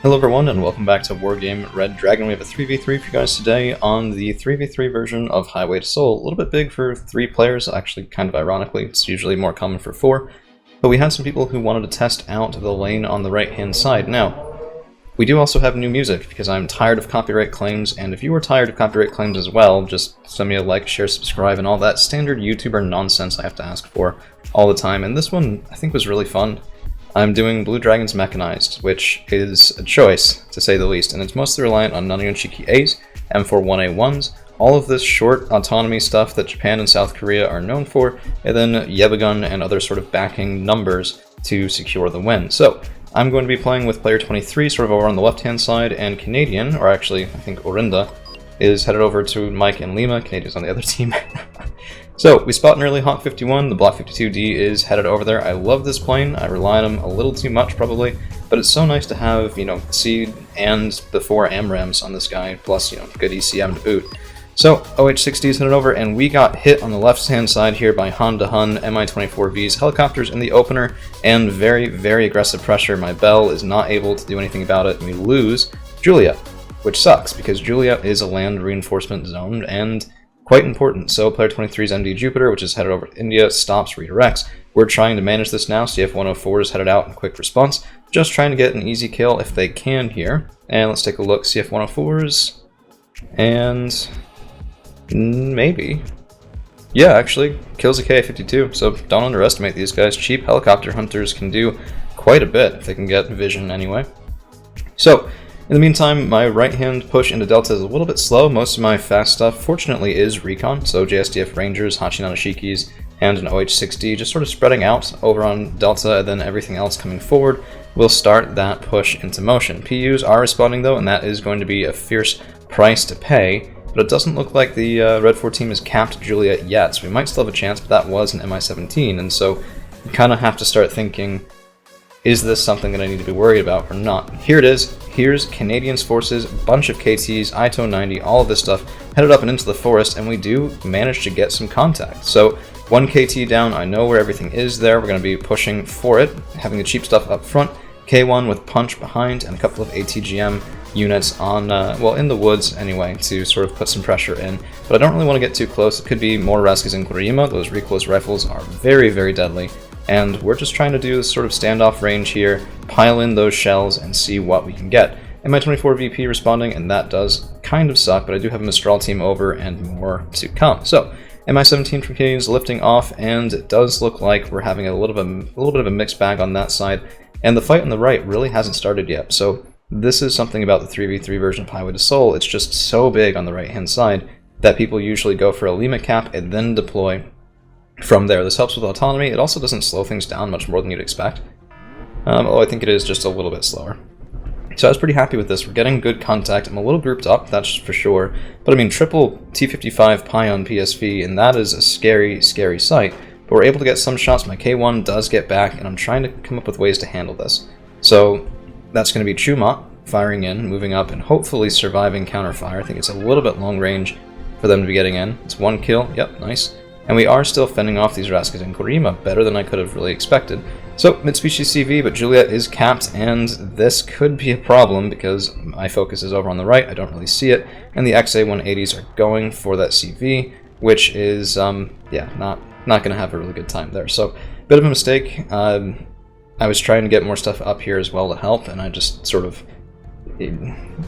Hello everyone and welcome back to Wargame Red Dragon. We have a 3v3 for you guys today on the 3v3 version of Highway to Seoul. A little bit big for 3 players, actually kind of ironically, it's usually more common for 4. But we had some people who wanted to test out the lane on the right hand side. Now, we do also have new music because I'm tired of copyright claims, and if you are tired of copyright claims as well, just send me a like, share, subscribe, and all that standard YouTuber nonsense I have to ask for all the time. And this one I think was really fun. I'm doing Blue Dragons Mechanized, which is a choice, to say the least, and it's mostly reliant on Nanion-Shiki A's, M41A1s, all of this short autonomy stuff that Japan and South Korea are known for, and then Yebagun and other sort of backing numbers to secure the win. So, I'm going to be playing with player 23, sort of over on the left-hand side, and Canadian, or actually, I think Orinda, is headed over to Mike and Lima. Canadian's on the other team. So, we spot an early Hawk 51, the Block 52D is headed over there. I love this plane, I rely on him a little too much probably, but it's so nice to have, Seed and before AMRAMs on this guy, plus, good ECM to boot. So, OH-60 is headed over, and we got hit on the left-hand side here by Honda Hun Mi-24V's helicopters in the opener, and very, very aggressive pressure. My Bell is not able to do anything about it, and we lose Julia, which sucks, because Julia is a land reinforcement zone, and quite important. So player 23's MD Jupiter, which is headed over to India, stops, redirects. We're trying to manage this now. CF-104 is headed out in quick response. Just trying to get an easy kill if they can here. And let's take a look. CF-104's... and... maybe. Yeah, actually, kills a Ka-52, so don't underestimate these guys. Cheap helicopter hunters can do quite a bit if they can get vision anyway. So, in the meantime, my right-hand push into Delta is a little bit slow. Most of my fast stuff, fortunately, is recon, so JSDF Rangers, Hachinanashikis, and an OH-60, just sort of spreading out over on Delta, and then everything else coming forward will start that push into motion. PUs are responding, though, and that is going to be a fierce price to pay, but it doesn't look like the Red 4 team has capped Juliet yet, so we might still have a chance, but that was an Mi-17, and so you kind of have to start thinking, is this something that I need to be worried about or not? Here it is. Here's Canadians' forces, bunch of KTs, ITO 90, all of this stuff, headed up and into the forest, and we do manage to get some contact. So, 1 KT down, I know where everything is there, we're going to be pushing for it, having the cheap stuff up front, K1 with punch behind, and a couple of ATGM units on, well, in the woods anyway, to sort of put some pressure in. But I don't really want to get too close. It could be more Raskis and Kurima. Those recoilless rifles are very, very deadly. And we're just trying to do this sort of standoff range here, pile in those shells, and see what we can get. Mi-24 VP responding, and that does kind of suck, but I do have a Mistral team over and more to come. So, Mi-17 from Canadians lifting off, and it does look like we're having a little bit of a mixed bag on that side. And the fight on the right really hasn't started yet, so this is something about the 3v3 version of Highway to Seoul. It's just so big on the right-hand side that people usually go for a Lima cap and then deploy from there. This helps with autonomy. It also doesn't slow things down much more than you'd expect. Although I think it is just a little bit slower. So I was pretty happy with this. We're getting good contact. I'm a little grouped up, that's for sure. But I mean, triple T-55 Pion PSV, and that is a scary, scary sight. But we're able to get some shots. My K1 does get back, and I'm trying to come up with ways to handle this. So that's going to be Chuma firing in, moving up, and hopefully surviving counterfire. I think it's a little bit long range for them to be getting in. It's 1 kill. Yep, nice. And we are still fending off these Raskis and Kurima better than I could have really expected. So, Mitsubishi CV, but Juliet is capped, and this could be a problem because my focus is over on the right, I don't really see it, and the XA-180s are going for that CV, which is, yeah, not going to have a really good time there. So, bit of a mistake. I was trying to get more stuff up here as well to help, and I just sort of...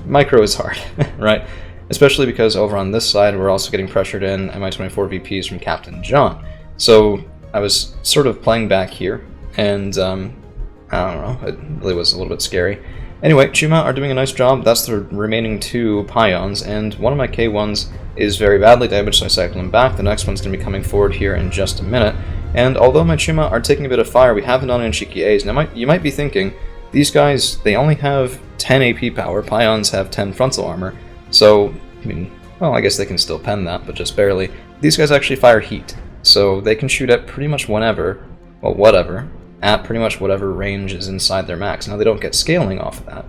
micro is hard, right? Especially because over on this side, we're also getting pressured in Mi-24 VPs from Captain John. So I was sort of playing back here, and I don't know, it really was a little bit scary. Anyway, Chuma are doing a nice job. That's the remaining 2 Pions, and one of my K1s is very badly damaged, so I cycle him back. The next one's going to be coming forward here in just a minute. And although my Chuma are taking a bit of fire, we have Nanion-Shiki A's. Now, you might be thinking, these guys, they only have 10 AP power. Pions have 10 frontal armor. So, I mean, well, I guess they can still pen that, but just barely. These guys actually fire heat, so they can shoot at pretty much whenever, well, whatever, at pretty much whatever range is inside their max. Now, they don't get scaling off of that,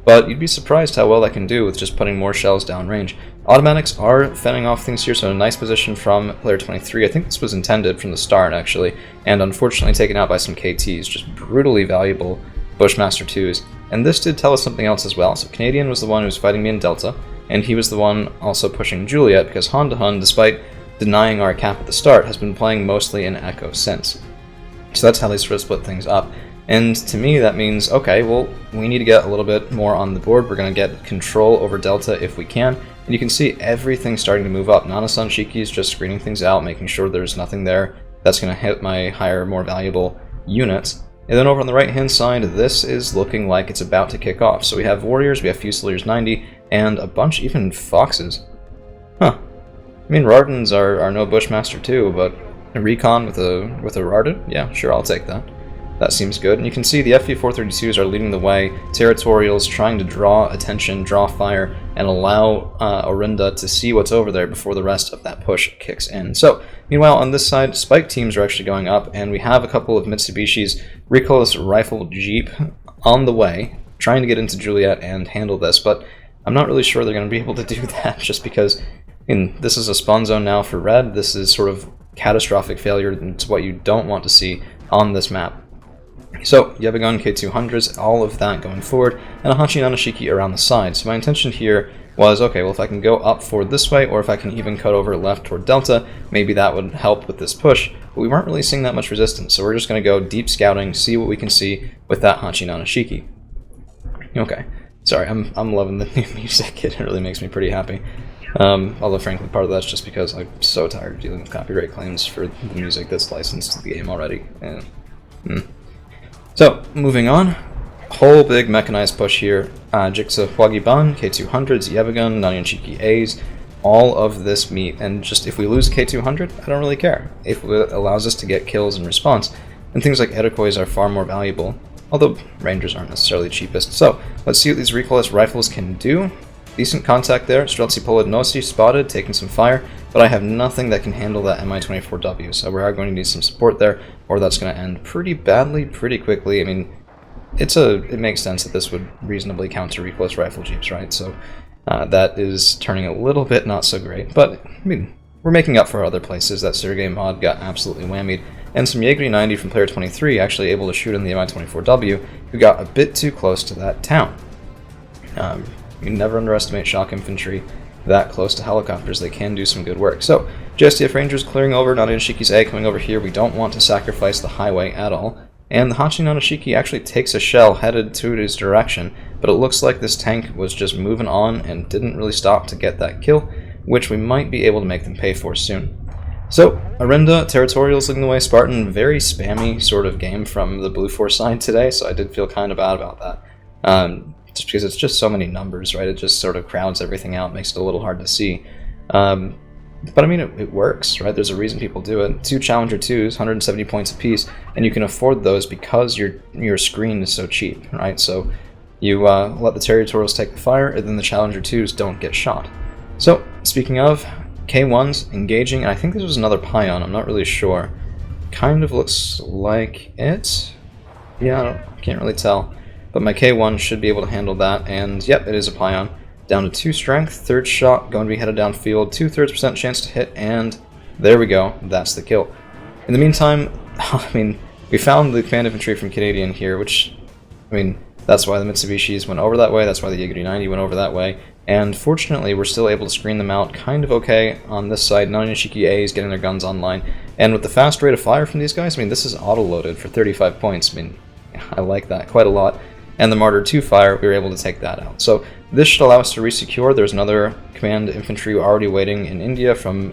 but you'd be surprised how well that can do with just putting more shells down range. Automatics are fending off things here, so a nice position from player 23. I think this was intended from the start, actually, and unfortunately taken out by some KTs. Just brutally valuable Bushmaster 2s. And this did tell us something else as well. So Canadian was the one who was fighting me in Delta, and he was the one also pushing Juliet, because Han to Hun, despite denying our cap at the start, has been playing mostly in Echo since. So that's how they sort of split things up. And to me, that means, okay, well, we need to get a little bit more on the board. We're going to get control over Delta if we can. And you can see everything starting to move up. Nana-san Shiki is just screening things out, making sure there's nothing there that's going to hit my higher, more valuable units. And then over on the right-hand side, this is looking like it's about to kick off. So we have Warriors, we have Fusiliers 90, and a bunch, even Foxes. Huh. I mean, Rardens are no Bushmaster too, but a Recon with a Rarden? Yeah, sure, I'll take that. That seems good. And you can see the FV-432s are leading the way, Territorials trying to draw attention, draw fire, and allow Orinda to see what's over there before the rest of that push kicks in. So, meanwhile, on this side, Spike teams are actually going up, and we have a couple of Mitsubishi's recoilless rifle Jeep on the way, trying to get into Juliet and handle this, but I'm not really sure they're going to be able to do that, just because this is a spawn zone now for Red. This is sort of catastrophic failure. It's what you don't want to see on this map. So, Yebagun, K200s, all of that going forward, and a Hachi Nanashiki around the side. So my intention here was, okay, well if I can go up forward this way, or if I can even cut over left toward Delta, maybe that would help with this push, but we weren't really seeing that much resistance, so we're just going to go deep scouting, see what we can see with that Hachi Nanashiki. Okay, sorry, I'm loving the new music, it really makes me pretty happy. Although frankly part of that's just because I'm so tired of dealing with copyright claims for the music that's licensed to the game already. So, moving on, whole big mechanized push here, Jigsaw Hwagiban, K200s, Yebagun, Nanyanshiki A's, all of this meat, and just if we lose K200, I don't really care, if it allows us to get kills in response, and things like Edekois are far more valuable, although Rangers aren't necessarily cheapest. So, let's see what these recoilless rifles can do. Decent contact there, Streltsy Polodnosi spotted, taking some fire, but I have nothing that can handle that Mi-24W, so we are going to need some support there, or that's going to end pretty badly, pretty quickly. I mean, it makes sense that this would reasonably counter recoilless rifle Jeeps, right? So that is turning a little bit not so great, but I mean, we're making up for other places. That Sergei mod got absolutely whammied, and some Jaeger 90 from player 23 actually able to shoot in the Mi-24W, who got a bit too close to that town. You never underestimate shock infantry that close to helicopters. They can do some good work. So, JSTF Rangers clearing over, Nanashiki A coming over here. We don't want to sacrifice the highway at all. And the Hachi Nanashiki actually takes a shell headed to his direction, but it looks like this tank was just moving on and didn't really stop to get that kill, which we might be able to make them pay for soon. So, Orinda, Territorials leading the way, Spartan, very spammy sort of game from the Blue Force side today, so I did feel kind of bad about that. Just because it's just so many numbers, right? It just sort of crowds everything out, makes it a little hard to see. But I mean, it works, right? There's a reason people do it. 2 Challenger 2s, 170 points apiece, and you can afford those because your screen is so cheap, right? So you let the Territorials take the fire, and then the Challenger 2s don't get shot. So, speaking of, K1s engaging, and I think this was another Pion, I'm not really sure. Kind of looks like it. Yeah, I can't really tell. But my K1 should be able to handle that, and yep, it is a Pion. Down to 2 strength, third shot, going to be headed downfield, 2/3% chance to hit, and there we go, that's the kill. In the meantime, I mean, we found the command infantry from Canadian here, which, I mean, that's why the Mitsubishis went over that way, that's why the Jaeger 90 went over that way, and fortunately we're still able to screen them out kind of okay on this side. Nanyanshiki A is getting their guns online, and with the fast rate of fire from these guys, I mean, this is auto-loaded for 35 points, I mean, I like that quite a lot. And the Martyr 2 fire, we were able to take that out. So this should allow us to resecure. There's another command infantry already waiting in India from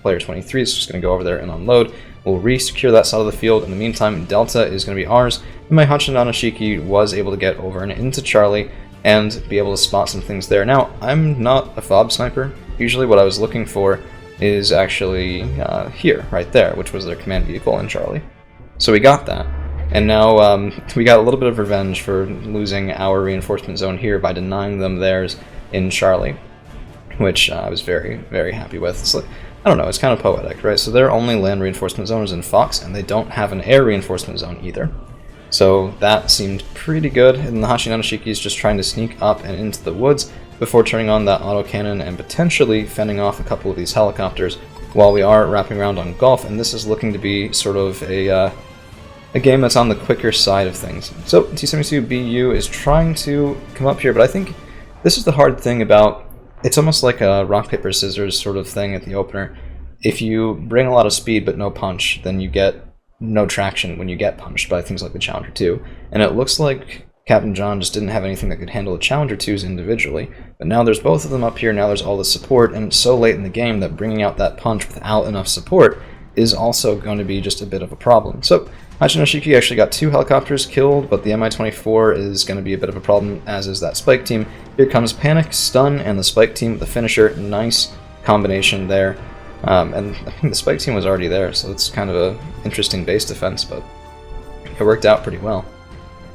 player 23. It's just going to go over there and unload. We'll resecure that side of the field. In the meantime, Delta is going to be ours. And my Hachi Nanashiki was able to get over and into Charlie and be able to spot some things there. Now, I'm not a fob sniper. Usually what I was looking for is actually here, right there, which was their command vehicle in Charlie. So we got that. And now we got a little bit of revenge for losing our reinforcement zone here by denying them theirs in Charlie, which I was very, very happy with. It's like, I don't know, it's kind of poetic, right? So their only land reinforcement zone is in Fox, and they don't have an air reinforcement zone either. So that seemed pretty good, and the Hachi Nanashiki is just trying to sneak up and into the woods before turning on that autocannon and potentially fending off a couple of these helicopters while we are wrapping around on Gulf, and this is looking to be sort of a a game that's on the quicker side of things. So T72BU is trying to come up here, but I think this is the hard thing about, it's almost like a rock, paper, scissors sort of thing at the opener. If you bring a lot of speed but no punch, then you get no traction when you get punched by things like the Challenger 2. And it looks like Captain John just didn't have anything that could handle the Challenger 2s individually. But now there's both of them up here, now there's all the support, and it's so late in the game that bringing out that punch without enough support is also going to be just a bit of a problem. So Hachinoshiki actually got 2 helicopters killed, but the Mi-24 is going to be a bit of a problem, as is that Spike team. Here comes Panic, Stun, and the Spike team with the finisher. Nice combination there. And I think the Spike team was already there, so it's kind of an interesting base defense, but it worked out pretty well.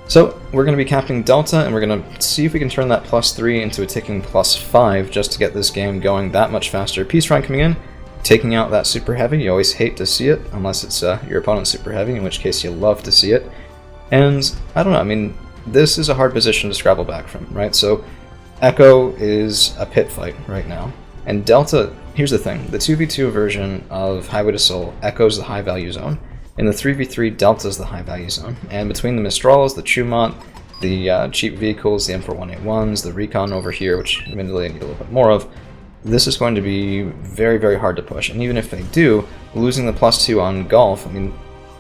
So we're going to be capping Delta, and we're going to see if we can turn that +3 into a ticking +5 just to get this game going that much faster. Peace Run coming in, taking out that Super Heavy. You always hate to see it, unless it's your opponent's Super Heavy, in which case you love to see it. And I don't know, I mean, this is a hard position to scrabble back from, right? So Echo is a pit fight right now, and Delta, here's the thing, the 2v2 version of Highway to Seoul echoes the high value zone. In the 3v3, Delta's the high value zone, and between the Mistrals, the Chumont, the cheap vehicles, the M4181s, the Recon over here, which admittedly I need a little bit more of, this is going to be very, very hard to push. And even if they do, losing the +2 on Golf, I mean,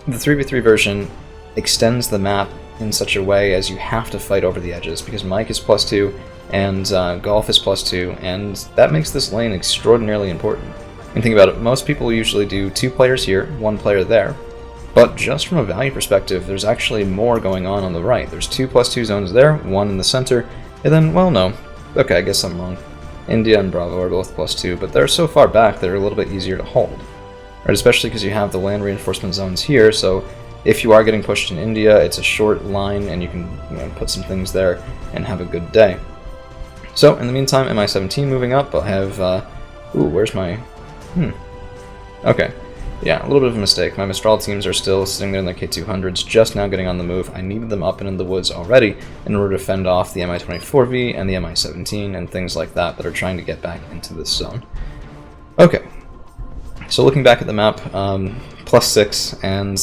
the 3v3 version extends the map in such a way as you have to fight over the edges, because Mike is +2, and Golf is +2, and that makes this lane extraordinarily important. And think about it, most people usually do 2 players here, 1 player there. But just from a value perspective, there's actually more going on the right. There's 2 +2 zones there, 1 in the center, and then, well, no. Okay, I guess I'm wrong. India and Bravo are both +2, but they're so far back they're a little bit easier to hold. Right, especially because you have the land reinforcement zones here, so if you are getting pushed in India, it's a short line and you can put some things there and have a good day. So, in the meantime, Mi-17 moving up, I'll have, ooh, where's my, okay. Yeah, a little bit of a mistake. My Mistral teams are still sitting there in their K200s, just now getting on the move. I needed them up and in the woods already in order to fend off the Mi-24V and the Mi-17 and things like that are trying to get back into this zone. Okay, so looking back at the map, +6, and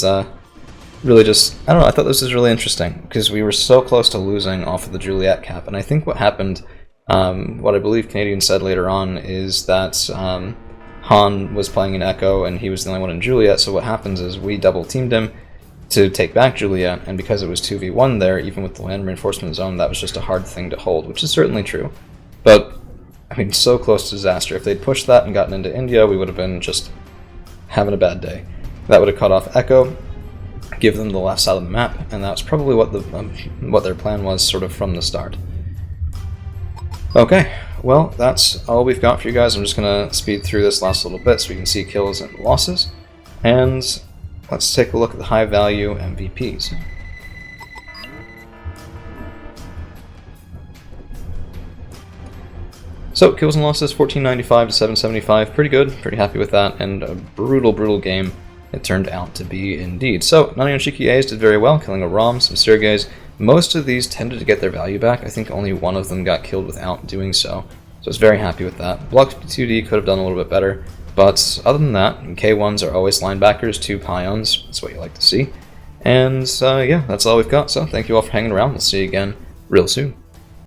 really just, I don't know, I thought this was really interesting, because we were so close to losing off of the Juliet cap, and I think what happened, what I believe Canadian said later on, is that Han was playing in Echo and he was the only one in Juliet, so what happens is we double teamed him to take back Juliet, and because it was 2v1 there, even with the land reinforcement zone, that was just a hard thing to hold, which is certainly true. But, I mean, so close to disaster. If they'd pushed that and gotten into India, we would have been just having a bad day. That would have cut off Echo, give them the left side of the map, and that's probably what their plan was sort of from the start. Okay, well, that's all we've got for you guys. I'm just going to speed through this last little bit so we can see kills and losses. And let's take a look at the high value MVPs. So, kills and losses, 1495 to 775, pretty good, pretty happy with that, and a brutal, brutal game it turned out to be indeed. So, Naniyoshiki A's did very well, killing a Rom, some Sergeys. Most of these tended to get their value back. I think only one of them got killed without doing so. So I was very happy with that. Block 2D could have done a little bit better, but other than that, K1s are always linebackers, 2 Pions, that's what you like to see. And yeah, that's all we've got, so thank you all for hanging around. We'll see you again real soon.